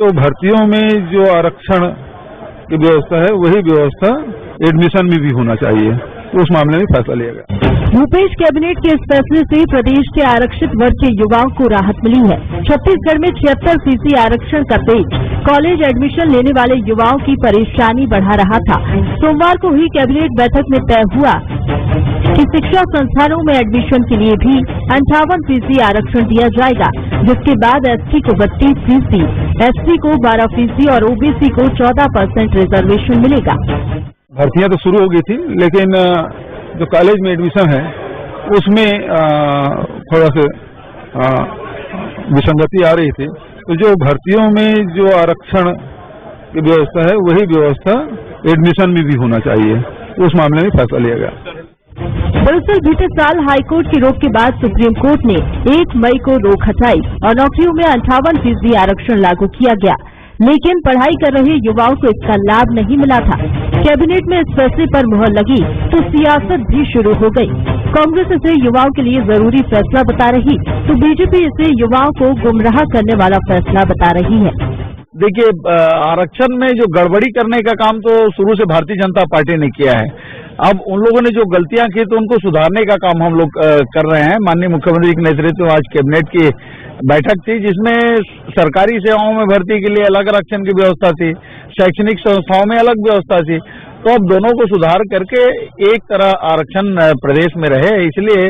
तो भर्तियों में जो आरक्षण की व्यवस्था है वही व्यवस्था एडमिशन में भी होना चाहिए, तो उस मामले में फैसला लिया गया। भूपेश कैबिनेट के इस फैसले से प्रदेश के आरक्षित वर्ग के युवाओं को राहत मिली है। छत्तीसगढ़ में 76% आरक्षण का पेच कॉलेज एडमिशन लेने वाले युवाओं की परेशानी बढ़ा रहा था। सोमवार को हुई कैबिनेट बैठक में तय हुआ कि शिक्षा संस्थानों में एडमिशन के लिए भी 58% आरक्षण दिया जाएगा, जिसके बाद एसटी को 32%, एससी को 12% और ओबीसी को 14% रिजर्वेशन मिलेगा। भर्तियां तो शुरू हो गई थी, लेकिन जो कॉलेज में एडमिशन है उसमें थोड़ा सा विसंगति आ रही थी, तो जो भर्तियों में जो आरक्षण की व्यवस्था है वही व्यवस्था एडमिशन में भी होना चाहिए, तो उस मामले में फैसला लिया गया। दरअसल बीते साल हाईकोर्ट की रोक के बाद सुप्रीम कोर्ट ने 1 मई को रोक हटाई और नौकरियों में 58% आरक्षण लागू किया गया, लेकिन पढ़ाई कर रहे युवाओं को इसका लाभ नहीं मिला था। कैबिनेट में इस फैसले पर मुहर लगी तो सियासत भी शुरू हो गई। कांग्रेस इसे युवाओं के लिए जरूरी फैसला बता रही तो बीजेपी इसे युवाओं को गुमराह करने वाला फैसला बता रही है। देखिए, आरक्षण में जो गड़बड़ी करने का काम तो शुरू से भारतीय जनता पार्टी ने किया है। अब उन लोगों ने जो गलतियां की तो उनको सुधारने का काम हम लोग कर रहे हैं। माननीय मुख्यमंत्री के नेतृत्व में आज कैबिनेट की बैठक थी, जिसमें सरकारी सेवाओं में भर्ती के लिए अलग आरक्षण की व्यवस्था थी, शैक्षणिक संस्थाओं में अलग व्यवस्था थी। तो अब दोनों को सुधार करके एक तरह आरक्षण प्रदेश में रहे, इसलिए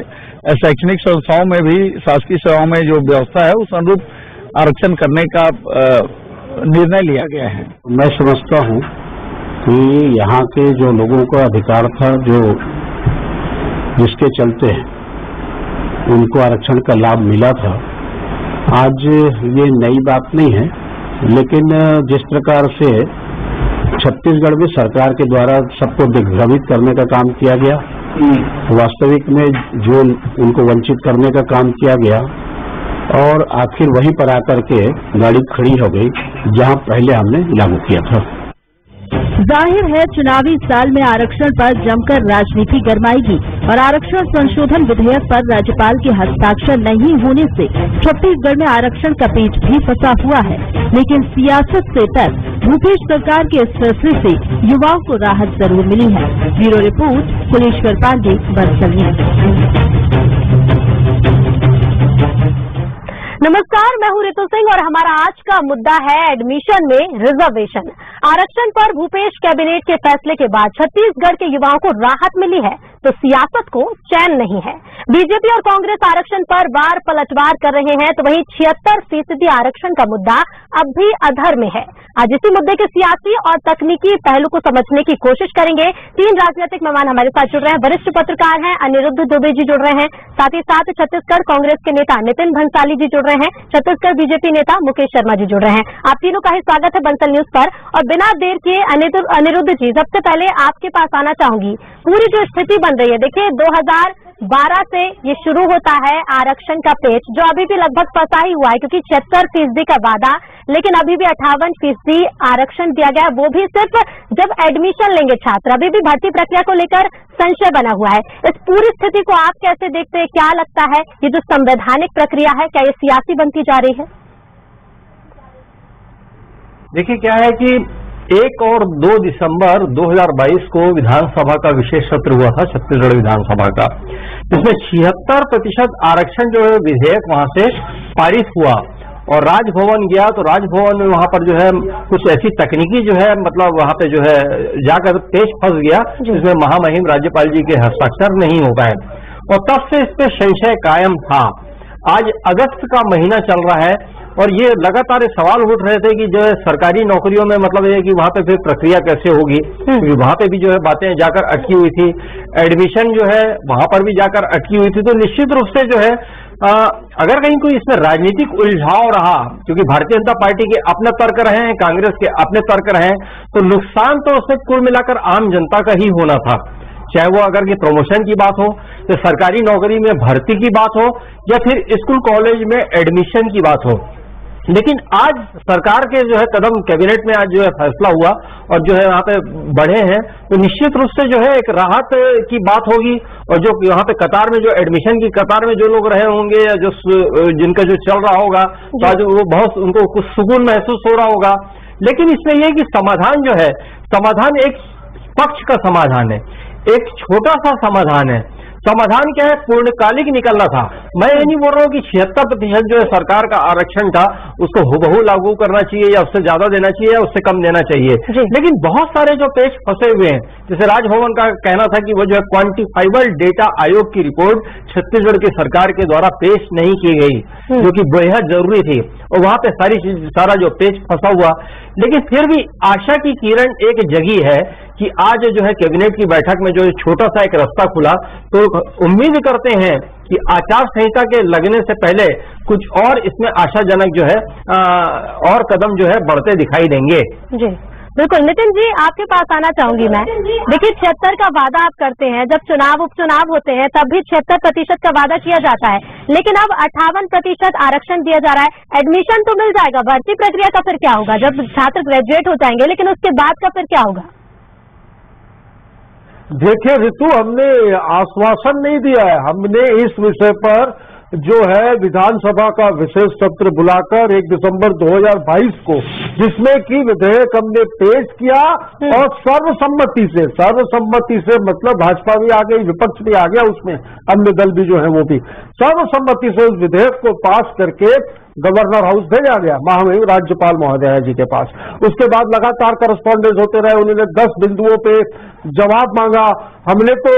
शैक्षणिक संस्थाओं में भी शासकीय सेवाओं में जो व्यवस्था है उस अनुरूप आरक्षण करने का निर्णय लिया गया है। मैं समझता हूं कि यहाँ के जो लोगों का अधिकार था, जो जिसके चलते उनको आरक्षण का लाभ मिला था, आज ये नई बात नहीं है, लेकिन जिस प्रकार से छत्तीसगढ़ में सरकार के द्वारा सबको दिग्भ्रमित करने का काम किया गया, वास्तविक में जो उनको वंचित करने का काम किया गया और आखिर वहीं पर आकर के गाड़ी खड़ी हो गई जहां पहले हमने लागू किया था। जाहिर है चुनावी साल में आरक्षण पर जमकर राजनीति गरमाएगी और आरक्षण संशोधन विधेयक पर राज्यपाल के हस्ताक्षर नहीं होने से छत्तीसगढ़ में आरक्षण का पेच भी फंसा हुआ है। लेकिन सियासत से तर भूपेश सरकार के इस फैसले से युवाओं को राहत जरूर मिली है। Bureau report, Kuleshwar Pandey, Bansal news. नमस्कार, मैं हूं रितु सिंह और हमारा आज का मुद्दा है एडमिशन में रिजर्वेशन। आरक्षण पर भूपेश कैबिनेट के फैसले के बाद छत्तीसगढ़ के युवाओं को राहत मिली है तो सियासत को चैन नहीं है। बीजेपी और कांग्रेस आरक्षण पर बार पलटवार कर रहे हैं, तो वहीं 76% आरक्षण का मुद्दा अब भी अधर में है। आज इसी मुद्दे के सियासी और तकनीकी पहलू को समझने की कोशिश करेंगे। 3 राजनीतिक मेहमान हमारे साथ जुड़ रहे हैं। वरिष्ठ पत्रकार हैं अनिरुद्ध दुबे जी जुड़ रहे हैं, साथ ही साथ छत्तीसगढ़ कांग्रेस के नेता नितिन भंसाली जी जुड़ रहे हैं, छत्तीसगढ़ बीजेपी नेता मुकेश शर्मा जी जुड़ रहे हैं। आप तीनों का ही स्वागत है बंसल न्यूज पर। और बिना देर किए अनिरुद्ध जी, सबसे पहले आपके पास आना चाहूंगी। पूरी जो स्थिति बन रही है, देखिए 2012 से ये शुरू होता है आरक्षण का पेच, जो अभी भी लगभग फंसा ही हुआ है, क्योंकि 76% का वादा, लेकिन अभी भी 58% आरक्षण दिया गया, वो भी सिर्फ जब एडमिशन लेंगे छात्र। अभी भी भर्ती प्रक्रिया को लेकर संशय बना हुआ है। इस पूरी स्थिति को आप कैसे देखते हैं? क्या लगता है ये जो संवैधानिक प्रक्रिया है, क्या ये सियासी बनती जा रही है? देखिए, क्या है कि 1 और 2 दिसंबर 2022 को विधानसभा का विशेष सत्र हुआ था, छत्तीसगढ़ विधानसभा का, जिसमें 76% आरक्षण जो है विधेयक वहां से पारित हुआ और राजभवन गया। तो राजभवन में वहां पर जो है कुछ ऐसी तकनीकी जो है मतलब वहां पे जो है जाकर पेच फंस गया, जिसमें महामहिम राज्यपाल जी के हस्ताक्षर नहीं हो पाए और तब से इस पे संशय कायम था। आज अगस्त का महीना चल रहा है और ये लगातार सवाल उठ रहे थे कि जो है सरकारी नौकरियों में मतलब ये कि वहां पे फिर प्रक्रिया कैसे होगी, क्योंकि वहां पे भी जो है बातें जाकर अटकी हुई थी। एडमिशन जो है वहां पर भी जाकर अटकी हुई थी। तो निश्चित रूप से जो है अगर कहीं कोई इसमें राजनीतिक उलझाव रहा, क्योंकि भारतीय जनता पार्टी के अपने तर्क रहे हैं, कांग्रेस के अपने तर्क रहे हैं, तो नुकसान तो उसमें कुल मिलाकर आम जनता का ही होना था। चाहे वो अगर कि प्रमोशन की बात हो, या सरकारी नौकरी में भर्ती की बात हो, या फिर स्कूल कॉलेज में एडमिशन की बात हो। लेकिन आज सरकार के जो है कदम कैबिनेट में आज जो है फैसला हुआ और जो है यहाँ पे बढ़े हैं, तो निश्चित रूप से जो है एक राहत की बात होगी। और जो यहाँ पे कतार में जो एडमिशन की कतार में जो लोग रहे होंगे या जो जिनका जो चल रहा होगा, तो आज वो बहुत उनको कुछ सुकून महसूस हो रहा होगा। लेकिन इसमें यह कि समाधान जो है, समाधान एक पक्ष का समाधान है, एक छोटा सा समाधान है। समाधान क्या है? पूर्णकालिक निकलना था। मैं ये नहीं बोल रहा हूँ कि 76% जो है सरकार का आरक्षण था उसको हुबहू लागू करना चाहिए या उससे ज्यादा देना चाहिए या उससे कम देना चाहिए। लेकिन बहुत सारे जो पेच फंसे हुए हैं, जैसे राजभवन का कहना था कि वो जो है क्वांटिफाइबल डेटा आयोग की रिपोर्ट छत्तीसगढ़ की सरकार के द्वारा पेश नहीं की गई, जो कि बेहद जरूरी थी, और वहां पे सारा जो पेच फंसा हुआ। लेकिन फिर भी आशा की किरण एक जगी है कि आज जो है कैबिनेट की बैठक में जो छोटा सा एक रास्ता खुला, तो उम्मीद करते हैं कि आचार संहिता के लगने से पहले कुछ और इसमें आशाजनक जो है और कदम जो है बढ़ते दिखाई देंगे। जी बिल्कुल। नितिन जी, आपके पास आना चाहूंगी मैं। देखिए, 76 का वादा आप करते हैं, जब चुनाव उपचुनाव होते हैं तब भी 76% का वादा किया जाता है, लेकिन अब 58% आरक्षण दिया जा रहा है। एडमिशन तो मिल जाएगा, भर्ती प्रक्रिया का फिर क्या होगा जब छात्र ग्रेजुएट हो जाएंगे, लेकिन उसके बाद का फिर क्या होगा? देखिए ऋतु, हमने आश्वासन नहीं दिया है। हमने इस विषय पर जो है विधानसभा का विशेष सत्र बुलाकर 1 दिसंबर 2022 को, जिसमें कि विधेयक हमने पेश किया और सर्वसम्मति से मतलब भाजपा भी आ गई, विपक्ष भी आ गया, उसमें अन्य दल भी जो है वो भी सर्वसम्मति से उस विधेयक को पास करके गवर्नर हाउस भेजा गया, महामहिम राज्यपाल महोदया जी के पास। उसके बाद लगातार करस्पॉन्डेंस होते रहे, उन्होंने 10 बिंदुओं पे जवाब मांगा। हमने तो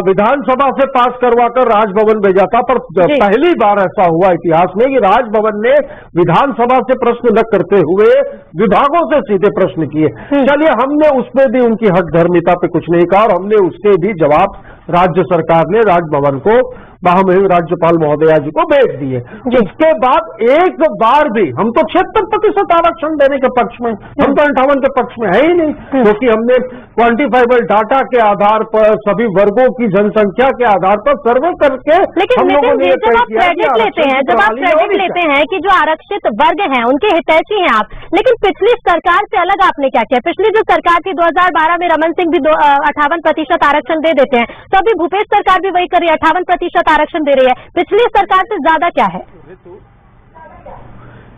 विधानसभा से पास करवाकर राजभवन भेजा था, पर पहली बार ऐसा हुआ इतिहास में कि राजभवन ने विधानसभा से प्रश्न न करते हुए विभागों से सीधे प्रश्न किए। चलिए, हमने उसमें भी उनकी हठधर्मिता पे कुछ नहीं कहा और हमने उसके भी जवाब राज्य सरकार ने राजभवन को महामहिम राज्यपाल महोदया जी को भेज दिए। उसके बाद एक बार भी हम तो 76% आरक्षण देने के पक्ष में, हम तो 58 के पक्ष में है ही नहीं, क्योंकि हमने क्वांटिफाइबल डाटा के आधार पर सभी वर्गों की जनसंख्या के आधार पर सर्वे करके हम लोगों ने जब आप क्रेडिट लेते हैं कि जो आरक्षित वर्ग हैं उनके हितैषी हैं आप, लेकिन पिछली सरकार से अलग आपने क्या किया? पिछली जो सरकार थी 2012 में रमन सिंह भी 58% आरक्षण दे देते हैं, तो अभी भूपेश सरकार भी वही कर रही है, 58% आरक्षण दे रही है। पिछली सरकार से ज्यादा क्या है?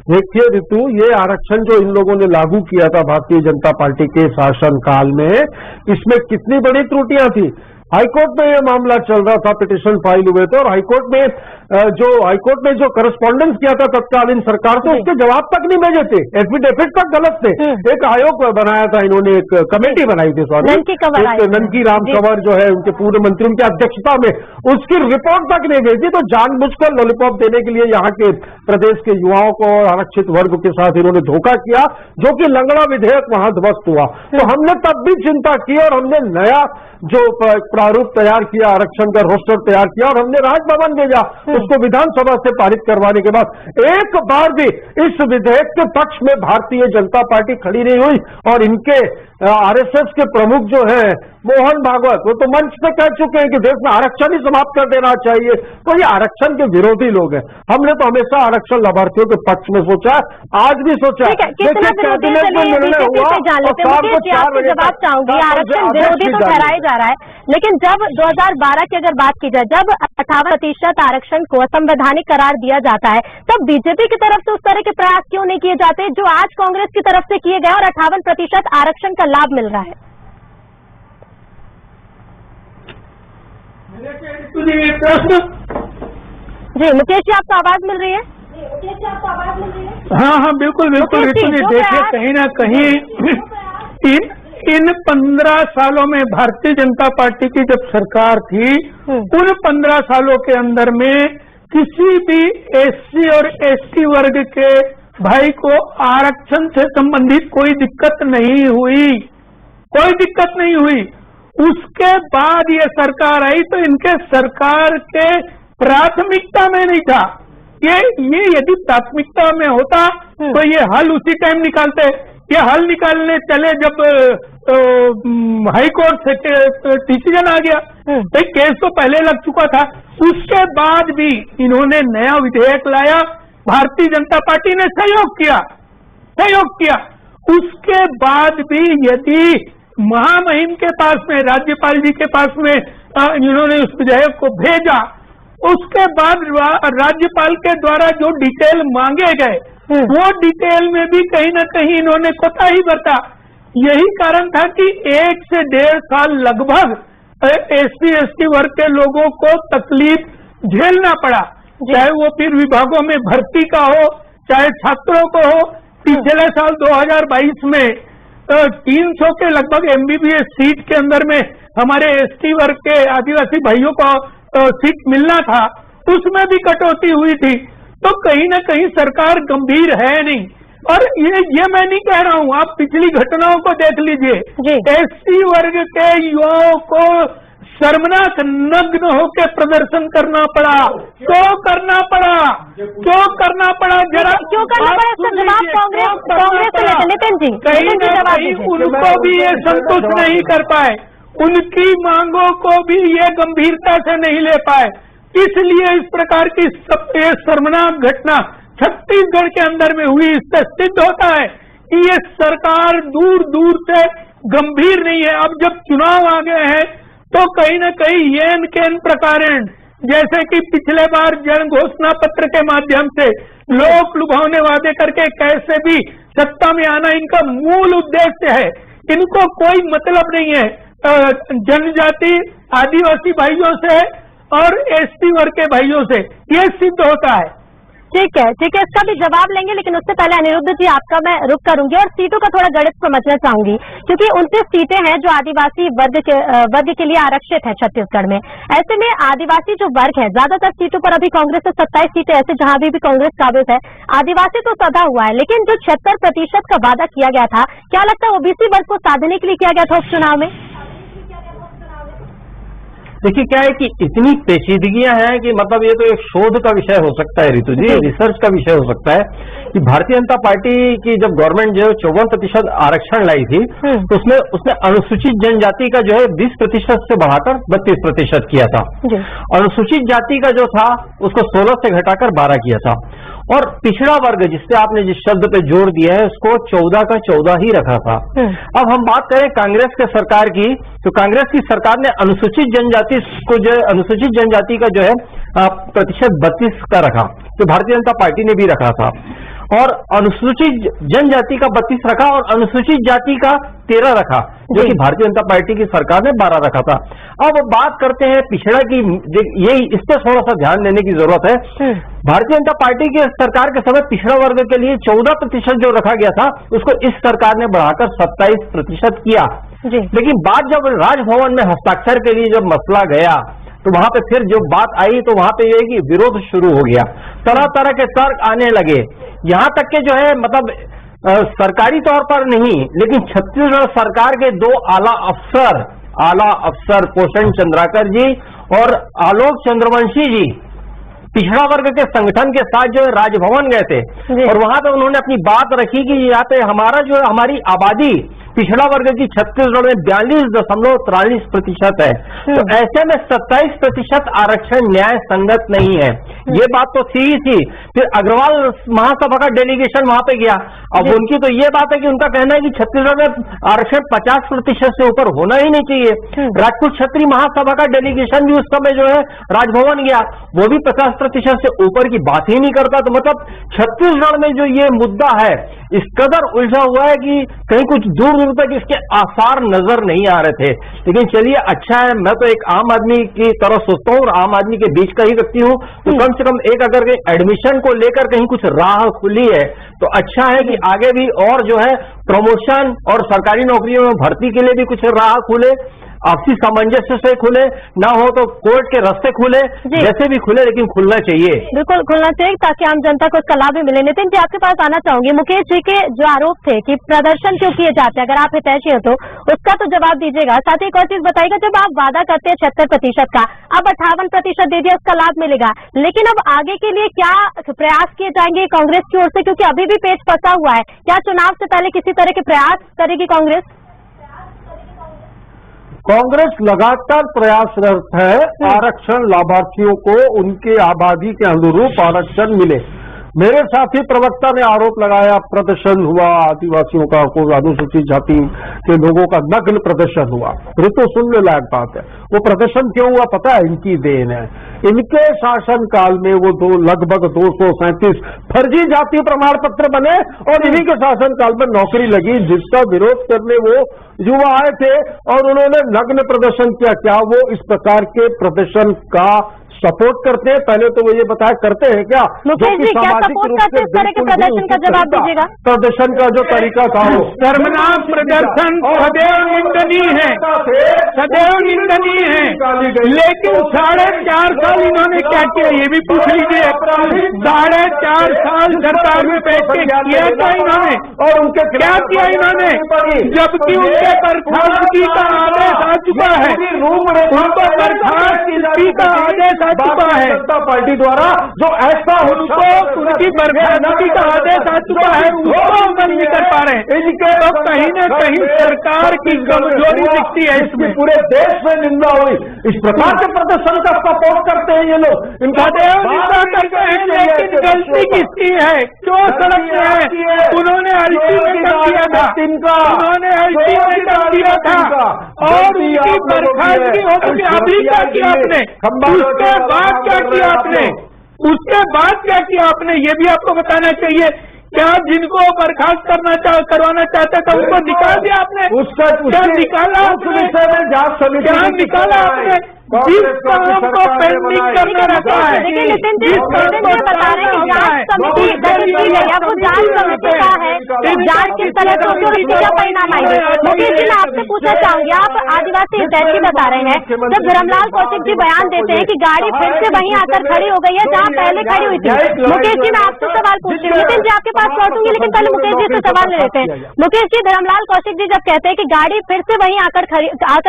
देखिए ऋतु, ये आरक्षण जो इन लोगों ने लागू किया था भारतीय जनता पार्टी के शासनकाल में, इसमें कितनी बड़ी त्रुटियां थी। हाईकोर्ट में ये मामला चल रहा था, पिटीशन फाइल हुए थे और हाईकोर्ट में जो करस्पॉन्डेंस किया था तत्कालीन सरकार से, उसके जवाब तक नहीं भेजे थे, एफिडेविट तक गलत थे। एक आयोग बनाया था इन्होंने, एक कमेटी बनाई थी, ननकी राम कंवर जो है उनके पूर्व मंत्री, उनकी अध्यक्षता में, उसकी रिपोर्ट तक नहीं भेजी। तो जानबूझकर लॉलीपॉप देने के लिए यहाँ के प्रदेश के युवाओं को और आरक्षित वर्ग के साथ इन्होंने धोखा किया, जो कि लंगड़ा विधेयक वहां ध्वस्त हुआ। तो हमने तब भी चिंता की और हमने नया जो प्रारूप तैयार किया, आरक्षण का रोस्टर तैयार किया और हमने राजभवन भेजा, उसको विधानसभा से पारित करवाने के बाद एक बार भी इस विधेयक के पक्ष में भारतीय जनता पार्टी खड़ी नहीं हुई। और इनके आरएसएस के प्रमुख जो हैं मोहन भागवत, वो तो मंच पे कह चुके हैं कि देश में आरक्षण ही समाप्त कर देना चाहिए। तो ये आरक्षण के विरोधी लोग हैं। हमने तो हमेशा आरक्षण लाभार्थियों के पक्ष में सोचा, आज भी सोचा। कैबिनेट में निर्णय हुआ और जवाब चाहूंगी, आरक्षण विरोधी तो ठहराया जा रहा है, लेकिन जब 2012 की अगर बात की जाए, जब 58% आरक्षण को असंवैधानिक करार दिया जाता है, तब बीजेपी की तरफ से उस तरह के प्रयास क्यों नहीं किए जाते जो आज कांग्रेस की तरफ से किए गए और 58% आरक्षण का लाभ मिल रहा है? जी मुकेश जी, आपको आवाज मिल रही है? हाँ, बिल्कुल ऋतु जी। देखिए, कहीं ना कहीं इन 15 सालों में भारतीय जनता पार्टी की जब सरकार थी, उन 15 सालों के अंदर में किसी भी एससी और एसटी वर्ग के भाई को आरक्षण से संबंधित कोई दिक्कत नहीं हुई। उसके बाद ये सरकार आई तो इनके सरकार के प्राथमिकता में नहीं था। ये यदि प्राथमिकता में होता तो ये हल उसी टाइम निकालते। ये हल निकालने चले जब हाई कोर्ट से डिसीजन आ गया, तो केस तो पहले लग चुका था। उसके बाद भी इन्होंने नया विधेयक लाया भारतीय जनता पार्टी ने सहयोग किया। उसके बाद भी यदि महामहिम के पास में, राज्यपाल जी के पास में इन्होंने उस विधेयक को भेजा, उसके बाद राज्यपाल के द्वारा जो डिटेल मांगे गए, वो डिटेल में भी कहीं न कहीं इन्होंने कोताही बरता। यही कारण था कि 1 से 1.5 साल लगभग SC ST वर्ग के लोगों को तकलीफ झेलना पड़ा, चाहे वो फिर विभागों में भर्ती का हो, चाहे छात्रों को हो। पिछले साल 2022 में 300 के लगभग MBBS सीट के अंदर में हमारे ST वर्ग के आदिवासी भाइयों को सीट मिलना था, उसमें भी कटौती हुई थी। तो कहीं न कहीं सरकार गंभीर है नहीं। और ये मैं नहीं कह रहा हूँ, आप पिछली घटनाओं को देख लीजिए। SC वर्ग के युवाओं को शर्मनाक नग्न होकर प्रदर्शन करना पड़ा। क्यों करना पड़ा? जरा क्यों करना पड़ा? इसका जवाब कांग्रेस से लेते नितिन जी। कहीं न कहीं उनको भी ये संतुष्ट नहीं कर पाए, उनकी मांगों को भी ये गंभीरता से नहीं ले पाए। इसलिए इस प्रकार की शर्मनाक घटना छत्तीसगढ़ के अंदर में हुई। इससे सिद्ध होता है कि ये सरकार दूर दूर से गंभीर नहीं है। अब जब चुनाव आ गए हैं तो कहीं न कहीं येन केन प्रकारेण, जैसे कि पिछले बार जन घोषणा पत्र के माध्यम से लोक लुभावने वादे करके कैसे भी सत्ता में आना इनका मूल उद्देश्य है। इनको कोई मतलब नहीं है जनजाति आदिवासी भाइयों से और ST वर्ग के भाइयों से, ये सिद्ध होता है। ठीक है, इसका भी जवाब लेंगे, लेकिन उससे पहले अनिरुद्ध जी आपका मैं रुख करूंगी और सीटों का थोड़ा गणित समझना चाहूंगी, क्योंकि 29 सीटें हैं जो आदिवासी वर्ग के लिए आरक्षित है छत्तीसगढ़ में। ऐसे में आदिवासी जो वर्ग है, ज्यादातर सीटों पर अभी कांग्रेस से 27 सीटें ऐसे जहां भी कांग्रेस काबिज है। आदिवासी तो सदा हुआ है, लेकिन जो 76% का वादा किया गया था, क्या लगता है OBC वर्ग को साधने के लिए किया गया था उपचुनाव में? देखिए क्या है कि इतनी पेचीदगियां हैं कि मतलब ये तो एक शोध का विषय हो सकता है ऋतु जी, रिसर्च का विषय हो सकता है कि भारतीय जनता पार्टी की जब गवर्नमेंट जो 54% आरक्षण लाई थी, तो उसने अनुसूचित जनजाति का जो है 20% से बढ़ाकर 32% किया था। अनुसूचित जाति का जो था उसको 16 से घटाकर 12 किया था। और पिछड़ा वर्ग, जिससे आपने जिस शब्द पे जोर दिया है, उसको 14 का 14 ही रखा था। अब हम बात करें कांग्रेस के सरकार की, तो कांग्रेस की सरकार ने अनुसूचित जनजाति को जो अनुसूचित जनजाति का जो है प्रतिशत 32 का रखा, जो भारतीय जनता पार्टी ने भी रखा था। और अनुसूचित जनजाति का 32 रखा और अनुसूचित जाति का 13 रखा, जो कि भारतीय जनता पार्टी की सरकार ने 12 रखा था। अब बात करते हैं पिछड़ा की, यही इस पर थोड़ा सा ध्यान देने की जरूरत है। भारतीय जनता पार्टी की सरकार के समय पिछड़ा वर्ग के लिए 14% जो रखा गया था, उसको इस सरकार ने बढ़ाकर 27% किया। लेकिन बात जब राजभवन में हस्ताक्षर के लिए जब मसला गया, तो वहां पे फिर जो बात आई, तो वहां पे ये कि विरोध शुरू हो गया, तरह तरह के तर्क आने लगे। यहां तक के जो है मतलब सरकारी तौर पर नहीं, लेकिन छत्तीसगढ़ सरकार के 2 आला अफसर पोषण चंद्राकर जी और आलोक चंद्रवंशी जी पिछड़ा वर्ग के संगठन के साथ जो है राजभवन गए थे, और वहां पे उन्होंने अपनी बात रखी कि यहाँ पे हमारी आबादी पिछड़ा वर्ग की छत्तीसगढ़ में 42.43% है। तो ऐसे में 27% आरक्षण न्याय संगत नहीं है। ये बात तो थी ही थी। फिर अग्रवाल महासभा का डेलीगेशन वहां पे गया। अब उनकी तो ये बात है कि उनका कहना है कि छत्तीसगढ़ में आरक्षण 50% से ऊपर होना ही नहीं चाहिए। राजपूत क्षत्रिय महासभा का डेलीगेशन भी उस समय जो है राजभवन गया, वो भी 50% से ऊपर की बात ही नहीं करता। तो मतलब छत्तीसगढ़ में जो ये मुद्दा है, इस कदर उलझा हुआ है कि कहीं कुछ दूर तक इसके आसार नजर नहीं आ रहे थे। लेकिन चलिए अच्छा है, मैं तो एक आम आदमी की तरह सोचता हूँ और आम आदमी के बीच का ही व्यक्ति हूँ, तो कम से कम एक अगर एडमिशन को लेकर कहीं कुछ राह खुली है तो अच्छा है कि आगे भी और जो है प्रमोशन और सरकारी नौकरियों में भर्ती के लिए भी कुछ राह खुले, आपसी सामंजस्य से खुले, ना हो तो कोर्ट के रास्ते खुले, जैसे भी खुले, लेकिन खुलना चाहिए। बिल्कुल खुलना चाहिए ताकि आम जनता को इसका लाभ भी मिले। नितिन जी आपके पास आना चाहूंगी, मुकेश जी के जो आरोप थे कि प्रदर्शन क्यों किए जाते हैं, अगर आप हितैषी हो तो उसका तो जवाब दीजिएगा। साथ ही एक और चीज बताइएगा, जब आप वादा करते हैं 76% का, अब 58% दे दिया, उसका लाभ मिलेगा, लेकिन अब आगे के लिए क्या प्रयास किए जाएंगे कांग्रेस की ओर से, क्योंकि अभी भी पेच फंसा हुआ है। क्या चुनाव से पहले किसी तरह के प्रयास करेगी कांग्रेस? कांग्रेस लगातार प्रयासरत है आरक्षण लाभार्थियों को उनके आबादी के अनुरूप आरक्षण मिले। मेरे साथी प्रवक्ता ने आरोप लगाया प्रदर्शन हुआ आदिवासियों का, कोई अनुसूचित जाति के लोगों का नग्न प्रदर्शन हुआ। ऋतु सुनने लायक बात है। वो प्रदर्शन क्यों हुआ पता है? इनकी देन है। इनके शासन काल में वो लगभग 237 फर्जी जाति प्रमाण पत्र बने और इन्हीं के शासन काल में नौकरी लगी, जिसका विरोध करने वो युवा आए थे और उन्होंने नग्न प्रदर्शन किया। क्या वो इस प्रकार के प्रदर्शन का सपोर्ट करते हैं? पहले तो वो ये बताया करते हैं क्या? मुकेश जी, क्या सपोर्ट करते हैं? इस तरह के प्रदर्शन का जवाब दीजिएगा। प्रदर्शन का जो तरीका था वो शर्मनाक प्रदर्शन सदैव निंदनीय है, सदैव निंदनीय है। लेकिन 4.5 साल इन्होंने क्या किया ये भी पूछ लीजिए। 4.5 साल सरकार में बैठ के किया क्या इन्होंने? और उनके क्या किया इन्होंने? जबकि उनके बर्खास्तगी का आदेश आ चुका है, उनको बर्खास्तगी का आदेश आ चुका है जनता पार्टी द्वारा, जो ऐसा उनको उनकी बर्खास्तगी का आदेश आ चुका है, उसको अमल नहीं कर पा रहे। इनके तो कहीं न कहीं सरकार की कमजोरी दिखती है। इसमें पूरे देश में निंदा हुई। इस प्रकार के प्रदर्शन का सपोर्ट करते हैं ये लोग। इनका निंदा करते हैं, लेकिन गलती किसकी है? क्यों सड़क में है? उन्होंने अल्टीमेटम दिया था, उन्होंने अल्टीमेटम दिया था और उनकी बर्खास्तगी हो चुकी। अभी क्या किया आपने? उसके बाद क्या किया आपने? उसके बाद क्या किया आपने? ये भी आपको बताना चाहिए। क्या जिनको बर्खास्त करवाना चाहता था उनको निकाल दिया आपने? क्या निकाला आपने? क्या निकाला आपने? जिस काम को पेंडिंग करना रहता है, नितिन जी बता रहे हैं कि जांच समिति गठित की गई है, वो जांच समिति का है, जांच किस तरह से होगी, क्या परिणाम आएंगे? मुकेश जी, मैं आपसे पूछना चाहूंगी, आप आदिवासी हितैषी बता रहे हैं, जब धर्मलाल कौशिक जी बयान देते हैं कि गाड़ी फिर से वहीं आकर खड़ी हो गई है जहां पहले खड़ी हुई थी। मुकेश जी, मैं आपसे सवाल पूछ रही हूँ, नितिन जी आपके पास लौटूंगी, लेकिन पहले मुकेश जी से सवाल ले लेते हैं। मुकेश जी, धर्मलाल कौशिक जी जब कहते हैं कि गाड़ी फिर से वहीं आकर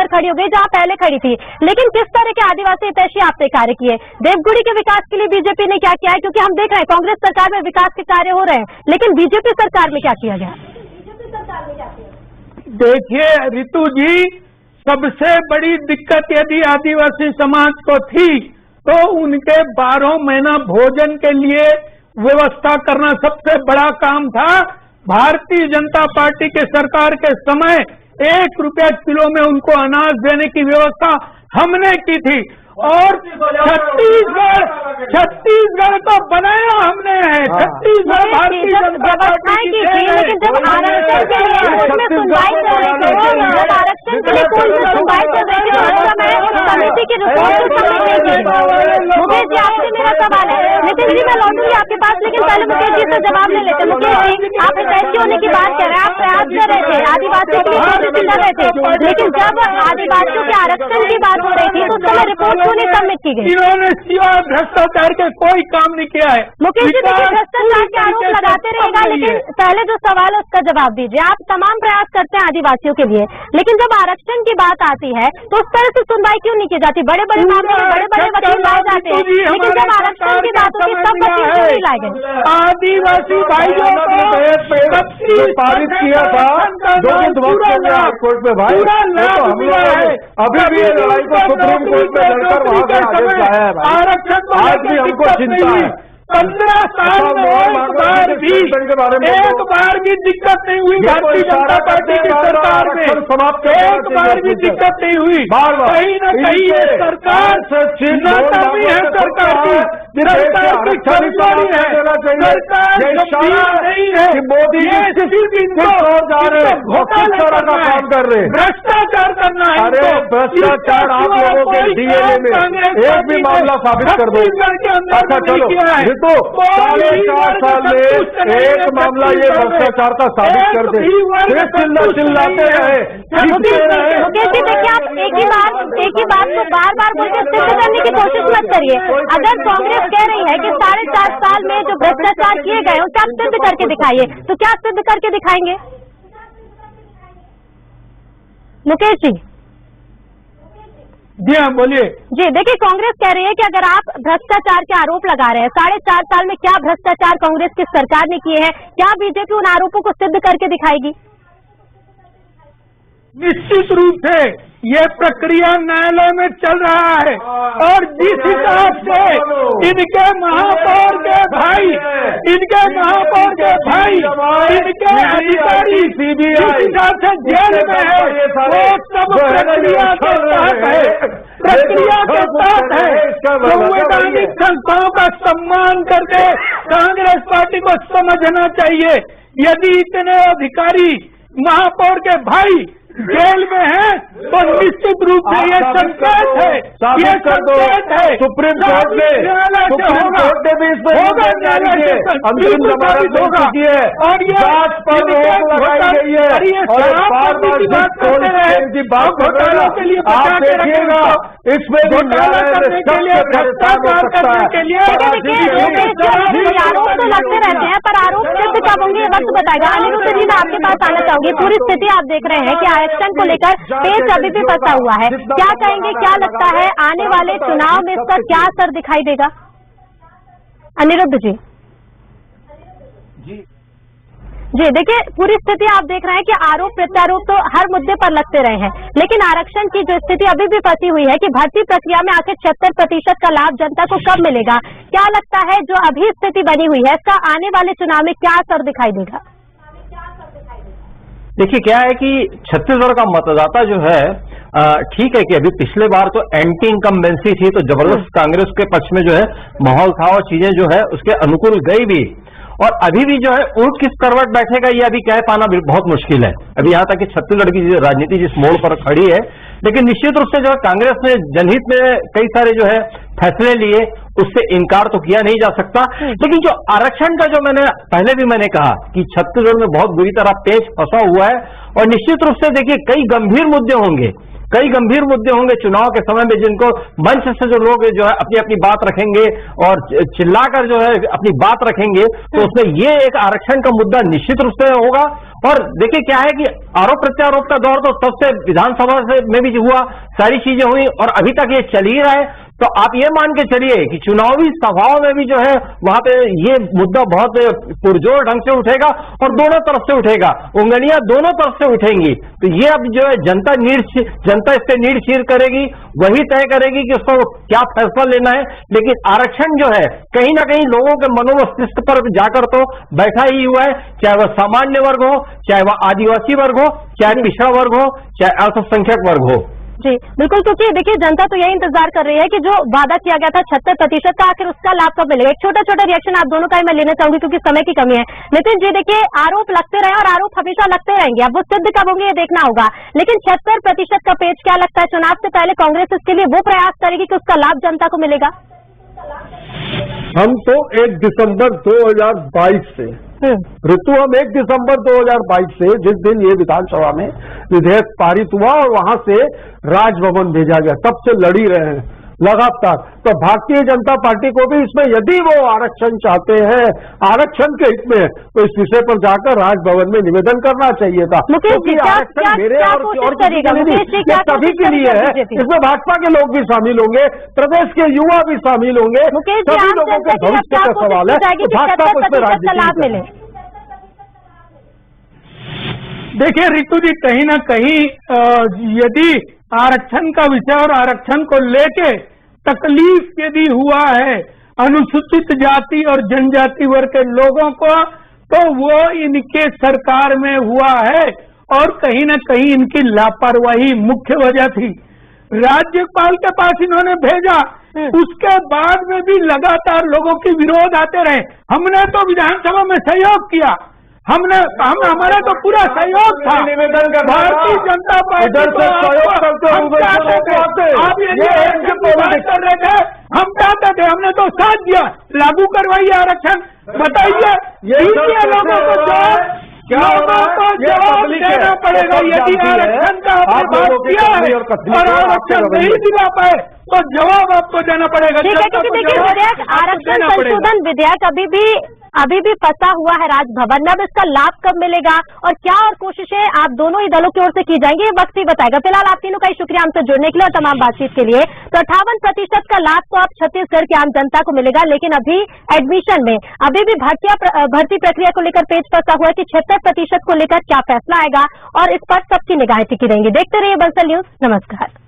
खड़ी हो गई जहां पहले खड़ी थी, लेकिन किस तरह के आदिवासी हितैषी आपने कार्य किए? देवगुड़ी के विकास के लिए बीजेपी ने क्या किया है? क्योंकि हम देख रहे हैं कांग्रेस सरकार में विकास के कार्य हो रहे हैं, लेकिन बीजेपी सरकार में क्या किया गया? देखिए ऋतु जी, सबसे बड़ी दिक्कत यदि आदिवासी समाज को थी तो उनके 12 महीना भोजन के लिए व्यवस्था करना सबसे बड़ा काम था। भारतीय जनता पार्टी के सरकार के समय 1 रुपया किलो में उनको अनाज देने की व्यवस्था हमने की थी और छत्तीसगढ़ को बनाया हमने है। छत्तीसगढ़ भारतीय जनता पार्टी की थी, लेकिन जब आरक्षण के लिए उसमें सुनवाई चल रही थी, जब आरक्षण के लिए कोई सुनवाई चल रही थी उस समय उस समिति की रिपोर्ट सबमिट नहीं की। मुकेश जी, आपसे मेरा सवाल है, नितिन जी मैं लौटूंगी आपके पास, लेकिन पहले मुकेश जी से जवाब ले लेते। मुकेश जी, आप हितैषी होने की बात कर रहे हैं, आप प्रयास कर रहे थे, आदिवासियों के लिए कोशिश कर रहे थे, लेकिन जब आदिवासियों के आरक्षण की बात हो रही थी तो उस समय रिपोर्ट क्यों नहीं सबमिट की गई? इन्होंने सिवाय भ्रष्टाचार के कोई काम नहीं किया है। मुकेश जी, देखिए भ्रष्टाचार के आरोप लगाते रहेगा, लेकिन पहले जो सवाल है उसका जवाब दीजिए। आप तमाम प्रयास करते हैं आदिवासियों के लिए, लेकिन जब आरक्षण की बात आती है तो उस तरह से सुनवाई क्यों नहीं की जाती? बड़े बड़े मामले में बड़े बड़े वकील लाए जाते हैं, लेकिन जब आरक्षण की बात होती है तब वकील क्यों नहीं लाए गए? आदिवासी भाइयों को पारित किया था कोर्ट में भाई, अभी भी लड़ाई को सुप्रीम कोर्ट में लड़कर वहां से आदेश लाया है भाई। आरक्षण आज भी हमको चिंता है। 15 साल में एक बार भी दिक्कत नहीं हुई भारतीय जनता पार्टी की सरकार में, एक बार भी दिक्कत नहीं हुई। कहीं न कहीं ये सरकार नाकामी है, सरकार की कमजोरी है, सरकार नहीं है। मोदी सिर्फ इनको घोटाले करना है, भ्रष्टाचार करना है। अरे भ्रष्टाचार आप लोगों के डीएनए में एक भी मामला साबित कर दो। अच्छा चलो तो 4.5 साल में एक मामला ये भ्रष्टाचार का साबित कर दे, फिर चिल्लाते रहे। मुकेश जी, देखिए आप एक ही बात को बार बार बोलकर सिद्ध करने की कोशिश मत करिए। अगर कांग्रेस कह रही है कि 4.5 साल में जो भ्रष्टाचार किए गए उसे आप सिद्ध करके दिखाइए, तो क्या सिद्ध करके दिखाएंगे मुकेश जी? जी हाँ बोलिए। जी देखिए, कांग्रेस कह रही है कि अगर आप भ्रष्टाचार के आरोप लगा रहे हैं, 4.5 साल में क्या भ्रष्टाचार कांग्रेस की सरकार ने किए हैं, क्या बीजेपी उन आरोपों को सिद्ध करके दिखाएगी? निश्चित रूप से ये प्रक्रिया न्यायालय में चल रहा है और जिस हिसाब से इनके महापौर के भाई, इनके अधिकारी जिस हिसाब से जेल में है, वो सब प्रक्रिया के तहत है, प्रक्रिया के तहत है। संवैधानिक संस्थाओं का सम्मान करके कांग्रेस पार्टी को समझना चाहिए, यदि इतने अधिकारी महापौर के भाई जेल में है तो निश्चित रूप से ये संकेत है, ये संकेत है सुप्रीम कोर्ट ने भी इसमें अंतिम जमानत दे चुकी है और जांच पर रोक लगाई गई है और बार-बार बात कर रहे हैं, आप देखिएगा इसमें भी न्यायालय आरोप तो लगते रहते हैं, पर आरोप सिद्ध कब होंगे ये वक्त बताएगा। अनिरुद्ध जी, मैं आपके पास आना चाहूंगी। पूरी स्थिति आप देख रहे हैं कि आरक्षण को लेकर पेच अभी भी फंसा हुआ है, क्या कहेंगे, क्या लगता है आने वाले चुनाव में इसका क्या असर दिखाई देगा? अनिरुद्ध जी। जी देखिए, पूरी स्थिति आप देख रहे हैं कि आरोप प्रत्यारोप तो हर मुद्दे पर लगते रहे हैं, लेकिन आरक्षण की जो स्थिति अभी भी फंसी हुई है कि भर्ती प्रक्रिया में आखिर 76% का लाभ जनता को कब मिलेगा, क्या लगता है जो अभी स्थिति बनी हुई है इसका आने वाले चुनाव में क्या असर दिखाई देगा? देखिए क्या है कि छत्तीसगढ़ का मतदाता जो है ठीक है कि अभी पिछले बार तो एंटी इनकम्बेंसी थी तो जबरदस्त कांग्रेस के पक्ष में जो है माहौल था और चीजें जो है उसके अनुकूल गई भी, और अभी भी जो है ऊंट किस करवट बैठेगा ये अभी कह पाना बहुत मुश्किल है। अभी यहाँ तक कि छत्तीसगढ़ की राजनीति जिस मोड़ पर खड़ी है, लेकिन निश्चित रूप से जो है कांग्रेस ने जनहित में कई सारे जो है फैसले लिए, उससे इनकार तो किया नहीं जा सकता। लेकिन जो आरक्षण का जो पहले भी मैंने कहा कि छत्तीसगढ़ में बहुत बुरी तरह पेच फंसा हुआ है और निश्चित रूप से देखिए कई गंभीर मुद्दे होंगे चुनाव के समय में, जिनको मंच से जो लोग जो है अपनी अपनी बात रखेंगे और चिल्लाकर जो है अपनी बात रखेंगे, तो उसमें ये एक आरक्षण का मुद्दा निश्चित रूप से होगा। और देखिए क्या है कि आरोप प्रत्यारोप का दौर तो तब से विधानसभा में भी हुआ, सारी चीजें हुई और अभी तक ये चल ही रहा है। तो आप ये मान के चलिए कि चुनावी सभाओं में भी जो है वहां पे ये मुद्दा बहुत पुरजोर ढंग से उठेगा और दोनों तरफ से उठेगा, उंगलियां दोनों तरफ से उठेंगी। तो ये अब जो है जनता इससे नीड़ चीर करेगी, वही तय करेगी कि उसको क्या फैसला लेना है। लेकिन आरक्षण जो है कहीं ना कहीं लोगों के मनोमस्तिष्क पर जाकर तो बैठा ही हुआ है, चाहे वह सामान्य वर्ग हो, चाहे वह आदिवासी वर्ग हो, चाहे पिछड़ा वर्ग हो, चाहे अल्पसंख्यक वर्ग हो। जी बिल्कुल, क्योंकि देखिए जनता तो यही इंतजार कर रही है कि जो वादा किया गया था 76% का आखिर उसका लाभ कब मिलेगा। एक छोटा रिएक्शन आप दोनों का ही मैं लेना चाहूंगी क्योंकि समय की कमी है। नितिन जी देखिए, आरोप लगते रहे और आरोप हमेशा लगते रहेंगे, अब वो सिद्ध कब होंगे ये देखना होगा, लेकिन 76% का पेच क्या लगता है चुनाव से पहले कांग्रेस इसके लिए वो प्रयास करेगी कि उसका लाभ जनता को मिलेगा? हम तो 1 दिसंबर 2022 से ऋतु, हम 1 दिसंबर 2022 से जिस दिन ये विधानसभा में विधेयक पारित हुआ और वहां से राजभवन भेजा गया, तब से लड़ी रहे हैं लगातार। तो भारतीय जनता पार्टी को भी इसमें यदि वो आरक्षण चाहते हैं, आरक्षण के हित में, तो इस विषय पर जाकर राजभवन में निवेदन करना चाहिए था। क्योंकि आरक्षण मेरे और किसी के लिए नहीं, ये सभी के लिए है। इसमें भाजपा के लोग भी शामिल होंगे, प्रदेश के युवा भी शामिल होंगे, सभी लोगों के भविष्य का सवाल है। भाजपा को इसमें राजनीति मिले। देखिए ऋतु जी, कहीं ना कहीं यदि आरक्षण का विषय और आरक्षण को लेके तकलीफ यदि हुआ है अनुसूचित जाति और जनजाति वर्ग के लोगों को, तो वो इनके सरकार में हुआ है और कहीं ना कहीं इनकी लापरवाही मुख्य वजह थी। राज्यपाल के पास इन्होंने भेजा, उसके बाद में भी लगातार लोगों के विरोध आते रहे। हमने तो विधानसभा में सहयोग किया, हमारा तो पूरा सहयोग था। निवेदन कर भारतीय जनता पार्टी आप ये बात कर रहे थे, हम चाहते थे, हमने तो साथ दिया, लागू करवाइए आरक्षण। बताइए लोगों को जवाब देना पड़ेगा यदि आरक्षण का आपने बात किया है और आरक्षण नहीं दिला पाए तो जवाब आपको देना पड़ेगा। ठीक है, क्योंकि देखिए विधेयक आरक्षण संशोधन विधेयक अभी भी फंसा हुआ है राजभवन में। अब इसका लाभ कब मिलेगा और क्या और कोशिशें आप दोनों ही दलों की ओर से की जाएंगी, ये वक्त ही बताएगा। फिलहाल आप तीनों का ही शुक्रिया हमसे जुड़ने के लिए और तमाम बातचीत के लिए। तो 58% का लाभ तो अब छत्तीसगढ़ की आम जनता को मिलेगा, लेकिन अभी एडमिशन में अभी भी भर्ती प्रक्रिया को लेकर पेच फंसा हुआ है कि 76% को लेकर क्या फैसला आएगा और इस पर सबकी निगाहें टिकी रहेंगी। देखते रहिए बंसल न्यूज। नमस्कार।